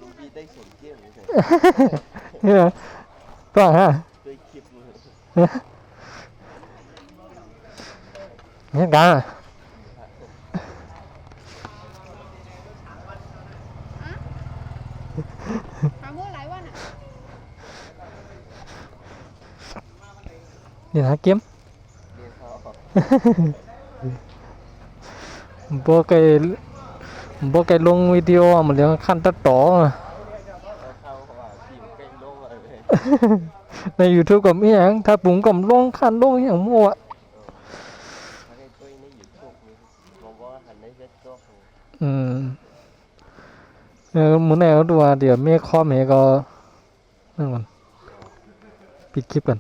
ลุงพี่ได้สนเกี้ยงเลย เนี่ยก็ฮะ ได้คลิปเลย เนี่ยกัน หาเมื่อหลายวันอ่ะ นี่นะเกม เรียนเขา บ่ไกลลงวิดีโอมันเรียกขั้นตัดต่อ เขาว่าทีมใกล้โลกอะไร ใน YouTube ก็มีหยังถ้าปุ๋งก็ลงขั้นลงอย่างมั่ว เขาได้ตัวนี้อยู่ทุกนี้มองว่าหันได้เซ็ตตัวของ มื้อไหนก็ดูว่าเดี๋ยวเมฆคอมเฮก็นั่นก่อนปิดคลิปก่อน